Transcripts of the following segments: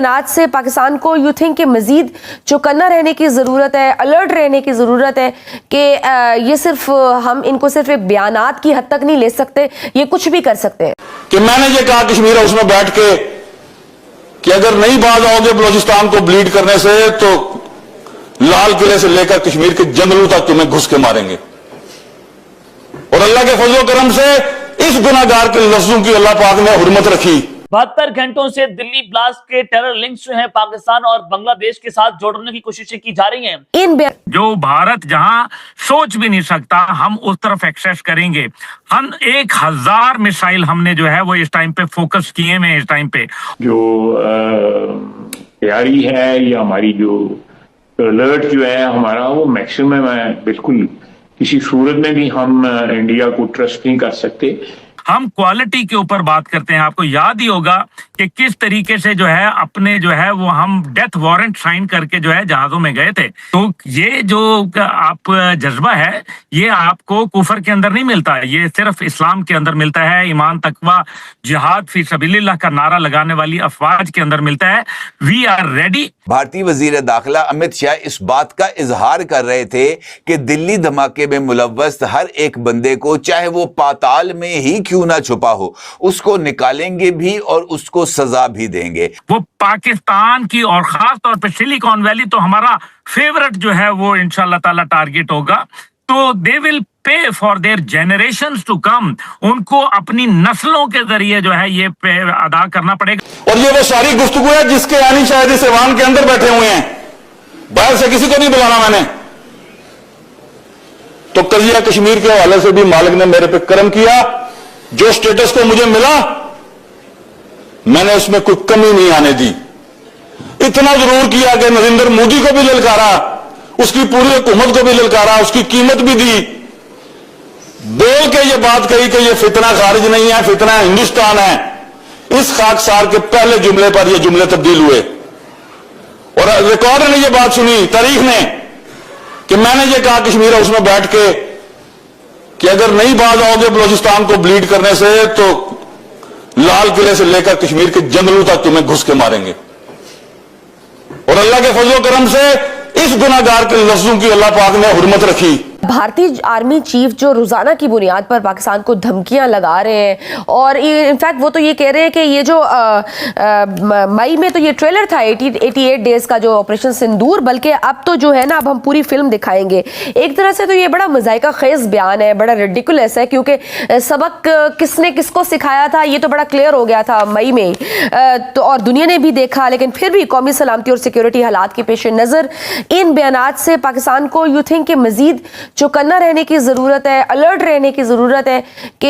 आज से पाकिस्तान को यू थिंक कि मजीद चौकन्ना रहने की ज़रूरत है, अलर्ट रहने की ज़रूरत है कि ये सिर्फ हम इनको सिर्फ एक बयानात की हद तक नहीं ले सकते, ये कुछ भी कर सकते हैं। कि मैंने ये कहा कश्मीर हाउस में बैठ के कि अगर नहीं बाज आओगे बलूचिस्तान को ब्लीड करने से तो लाल किले से लेकर कश्मीर के जंगलों तक तुम्हें घुस के मारेंगे। और अल्लाह के फजल करम से इस गुनाहगार के लफ्जों की अल्लाह पाक ने हुर्मत रखी। 72 घंटों से दिल्ली ब्लास्ट के टेरर लिंक्स जो हैं पाकिस्तान और बांग्लादेश के साथ जोड़ने की कोशिशें की जा रही हैं। जो भारत जहां सोच भी नहीं सकता हम उस तरफ एक्सेस करेंगे। हम 1000 मिसाइल हमने जो है वो इस टाइम पे फोकस किए हैं। इस टाइम पे जो तैयारी है या हमारी जो अलर्ट जो है हमारा वो मैक्सिमम है। बिल्कुल किसी सूरत में भी हम इंडिया को ट्रस्ट नहीं कर सकते। हम क्वालिटी के ऊपर बात करते हैं। आपको याद ही होगा कि किस तरीके से जो है अपने जो है वो हम डेथ वारंट साइन करके जो है जहाजों में गए थे। तो ये जो आप जज्बा है ये आपको कुफर के अंदर नहीं मिलता, ये सिर्फ इस्लाम के अंदर मिलता है। ईमान, तकवा, जिहाद फी सबीलिल्लाह का नारा लगाने वाली अफवाज के अंदर मिलता है। We are ready. भारतीय वजीर दाखिला अमित शाह इस बात का इजहार कर रहे थे कि दिल्ली धमाके में मुलव्वस हर एक बंदे को, चाहे वो पाताल में ही क्यों ना छुपा हो, उसको निकालेंगे भी और उसको सजा भी देंगे। वो पाकिस्तान की और खास तौर पे सिलिकॉन वैली तो हमारा फेवरेट जो है वो इंशाल्लाह ताला टारगेट होगा। तो they will pay for their generations to come. उनको अपनी नस्लों के जरिए जो है ये पे अदा करना पड़ेगा। और ये वो सारी गुफ्तगू है जिसके यानी शायद इस ऐवान के अंदर बैठे हुए हैं, बाहर से किसी को नहीं बुलाना मैंने। तो कजिया कश्मीर के हवाले से भी मालिक ने मेरे पे करम किया। जो स्टेटस को मुझे मिला मैंने उसमें कोई कमी नहीं आने दी। इतना जरूर किया कि नरेंद्र मोदी को भी ललकारा, उसकी पूरी हुकूमत को भी ललकारा, उसकी कीमत भी दी, बोल के ये बात कही कि ये फितना खारिज नहीं है, फितना हिंदुस्तान है। इस खाकसार के पहले जुमले पर ये जुमले तब्दील हुए और रिकॉर्ड ने ये बात सुनी, तारीख ने, कि मैंने ये कहा कश्मीर हाउस में बैठ के कि अगर नहीं बाज आओगे बलूचिस्तान को ब्लीड करने से तो लाल किले से लेकर कश्मीर के जंगलों तक तुम्हें घुस के मारेंगे। और अल्लाह के फजल करम से इस गुनाहगार के लफ्जों की अल्लाह पाक ने हुर्मत रखी। भारतीय आर्मी चीफ जो रोजाना की बुनियाद पर पाकिस्तान को धमकियां लगा रहे हैं और इनफैक्ट वो तो ये कह रहे हैं कि ये जो मई में तो ये ट्रेलर था 88 डेज का जो ऑपरेशन सिंदूर, बल्कि अब तो जो है ना अब हम पूरी फिल्म दिखाएंगे। एक तरह से तो ये बड़ा मजाइका खेज बयान है, बड़ा रिडिकुलस है, क्योंकि सबक किसने किसको सिखाया था ये तो बड़ा क्लियर हो गया था मई में तो, और दुनिया ने भी देखा। लेकिन फिर भी कौमी सलामती और सिक्योरिटी हालात के पेश नज़र इन बयानात से पाकिस्तान को यू थिंक कि मजीद चौकन्ना रहने की ज़रूरत है, अलर्ट रहने की ज़रूरत है कि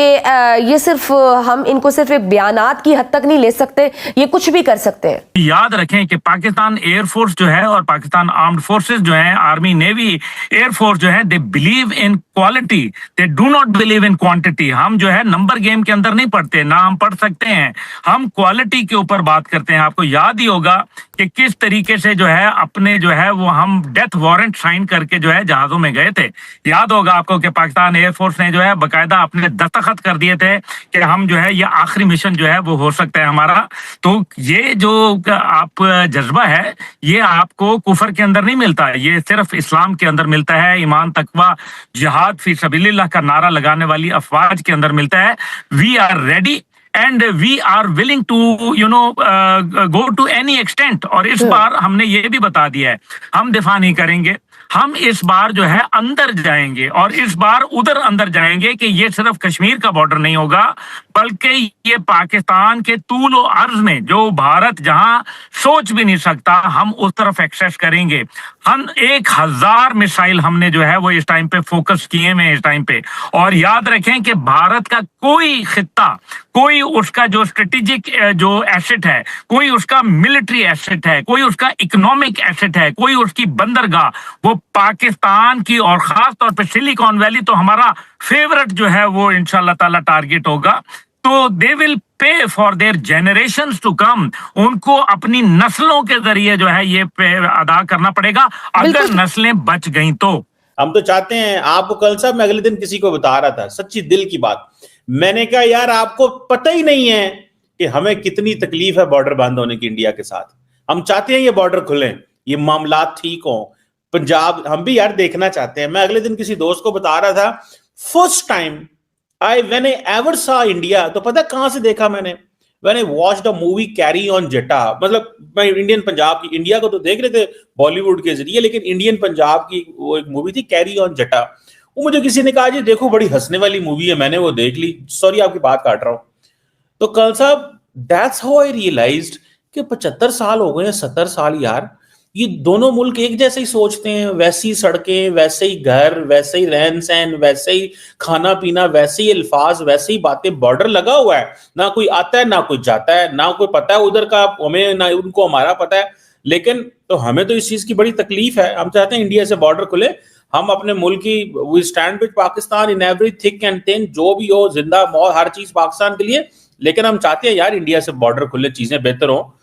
ये सिर्फ हम इनको सिर्फ एक बयानात की हद तक नहीं ले सकते, ये कुछ भी कर सकते हैं। याद रखें कि पाकिस्तान एयरफोर्स जो है और पाकिस्तान आर्म्ड फोर्सेस जो है, आर्मी, नेवी, एयरफोर्स जो है, they believe in quality, they do not believe in quantity. हम जो है नंबर गेम के अंदर नहीं पढ़ते, ना हम पढ़ सकते हैं, हम क्वालिटी के ऊपर बात करते हैं। आपको याद ही होगा कि किस तरीके से जो है अपने जो है वो हम डेथ वारंट साइन करके जो है जहाजों में गए थे। याद होगा आपको कि पाकिस्तान एयरफोर्स ने जो है बकायदा अपने दस्तखत कर दिए थे कि हम जो है ये आखिरी मिशन जो है वो हो सकता है हमारा। तो ये जो आप जज्बा है ये आपको कुफर के अंदर नहीं मिलता, ये सिर्फ इस्लाम के अंदर मिलता है। ईमान, तकवा, जिहाद फी सबीलिल्लाह का नारा लगाने वाली अफवाज के अंदर मिलता है। We are ready and we are willing to go to any extent। और इस बार हमने ये भी बता दिया है हम दिफा नहीं करेंगे, हम इस बार जो है अंदर जाएंगे और इस बार उधर अंदर जाएंगे कि ये सिर्फ कश्मीर का बॉर्डर नहीं होगा बल्कि ये पाकिस्तान के तूल और अर्ज में जो भारत जहां सोच भी नहीं सकता हम उस तरफ एक्सेस करेंगे। हम 1000 मिसाइल हमने जो है वो इस टाइम पे फोकस किए हैं इस टाइम पे। और याद रखें कि भारत का कोई खित्ता, कोई उसका जो स्ट्रेटेजिक जो एसेट है, कोई उसका मिलिट्री एसेट है, कोई उसका इकोनॉमिक एसेट है, कोई उसकी बंदरगाह, वो पाकिस्तान की और खास तौर पे सिलिकॉन वैली तो हमारा फेवरेट जो है वो इंशाल्लाह ताला टारगेट होगा। तो they will pay for their generations to come. उनको अपनी नस्लों के जरिए जो है ये पे अदा करना पड़ेगा अगर नस्लें बच गई तो। हम तो चाहते हैं, आपको कल साहब मैं अगले दिन किसी को बता रहा था सच्ची दिल की बात, मैंने कहा यार आपको पता ही नहीं है कि हमें कितनी तकलीफ है बॉर्डर बंद होने की इंडिया के साथ। हम चाहते हैं ये बॉर्डर खुलें, ये मामला ठीक हो, पंजाब हम भी यार देखना चाहते हैं। मैं अगले दिन किसी दोस्त को बता रहा था, first time when I ever saw India, तो पता कहां से देखा मैंने? When I watched a movie carry on जटा, मतलब मैं इंडियन पंजाब की, इंडिया को तो देख रहे थे बॉलीवुड के जरिए, लेकिन इंडियन पंजाब की वो एक मूवी थी कैरी ऑन जटा। वो मुझे किसी ने कहा जी देखो बड़ी हंसने वाली मूवी है, मैंने वो देख ली। सॉरी आपकी बात काट रहा हूं। तो कल साहब दैट्स हाउ आई रियलाइज्ड कि 75 साल हो गए हैं, 70 साल यार, ये दोनों मुल्क एक जैसे ही सोचते हैं, वैसी सड़कें, वैसे ही घर, वैसे ही रहन सहन, वैसे ही खाना पीना, वैसे ही अल्फाज, वैसे ही बातें। बॉर्डर लगा हुआ है, ना कोई आता है ना कोई जाता है, ना कोई पता है उधर का हमें ना उनको हमारा पता है। लेकिन तो हमें तो इस चीज की बड़ी तकलीफ है। हम चाहते हैं इंडिया से बॉर्डर खुले, हम अपने मुल्क की, we stand with Pakistan in every thick and thin, जो भी हो जिंदा मौत हर चीज पाकिस्तान के लिए। लेकिन हम चाहते हैं यार इंडिया से बॉर्डर खुले, चीजें बेहतर हो।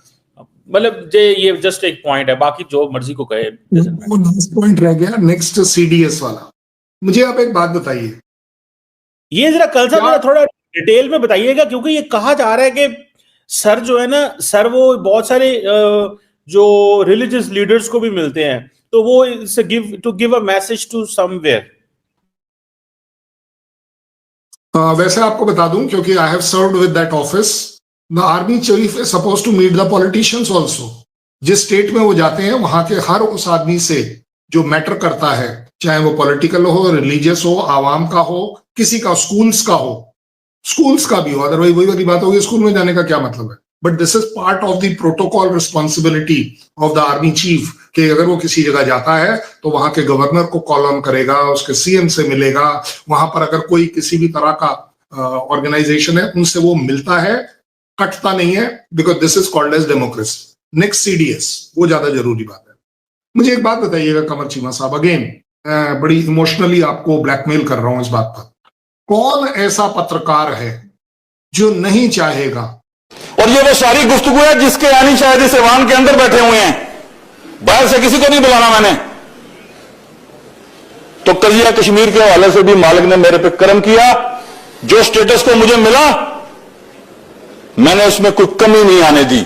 मतलब ये जस्ट एक पॉइंट है, बाकी जो मर्जी को कहे। वो लास्ट पॉइंट रह गया, नेक्स्ट सीडीएस वाला। मुझे आप एक बात बताइए, ये जरा कल साहब थोड़ा डिटेल में बताइएगा, क्योंकि ये कहा जा रहा है कि सर जो है ना, सर वो बहुत सारे जो रिलीजियस लीडर्स को भी मिलते हैं, तो वो give a message to somewhere. वैसे आपको बता दूं, क्योंकि I have served with that office, the army chief is suppose to meet the politicians also. जिस स्टेट में वो जाते हैं वहां के हर उस आदमी से जो मैटर करता है, चाहे वो पॉलिटिकल हो, रिलीजियस हो, आवाम का हो, किसी का, स्कूल्स का हो, स्कूल्स का भी हो, अदरवाइज वही वाली बात होगी स्कूल में जाने का क्या मतलब है। But this is part of the protocol responsibility of the army chief कि अगर वो किसी जगह जाता है तो वहां के गवर्नर को कॉल ऑन करेगा, उसके सीएम से मिलेगा, वहां पर अगर कोई किसी भी तरह का ऑर्गेनाइजेशन है उनसे वो मिलता है, कटता नहीं है, because this is called as democracy. Next CDS, वो ज्यादा जरूरी बात है। मुझे एक बात बताइएगा कमर चीमा साहब, अगेन बड़ी इमोशनली आपको ब्लैकमेल कर रहा हूं इस बात पर, कौन ऐसा पत्रकार है जो नहीं चाहेगा? और ये वो सारी गुफ्तगू है जिसके यानी शायद इस ऐवान के अंदर बैठे हुए हैं, बाहर से किसी को नहीं बुलाना मैंने। तो कजिया कश्मीर के हवाले से भी मालिक ने मेरे पे करम किया, जो स्टेटस को मुझे मिला मैंने उसमें कोई कमी नहीं आने दी।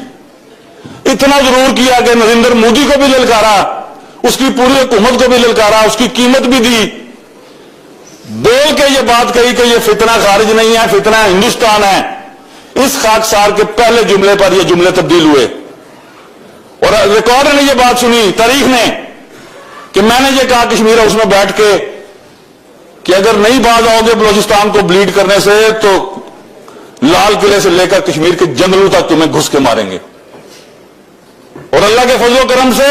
इतना जरूर किया कि नरेंद्र मोदी को भी ललकारा, उसकी पूरी हुकूमत को भी ललकारा, उसकी कीमत भी दी, बोल के ये बात कही कि ये फितना खारिज नहीं है, फितना हिंदुस्तान है। इस खाकसार के पहले जुमले पर ये जुमले तब्दील हुए और रिकॉर्ड ने ये बात सुनी, तारीख ने, कि मैंने ये कहा कश्मीर हाउस में बैठ के कि अगर नहीं बाज आओगे बलूचिस्तान को ब्लीड करने से तो लाल किले से लेकर कश्मीर के जंगलों तक तुम्हें घुस के मारेंगे। और अल्लाह के फजलो करम से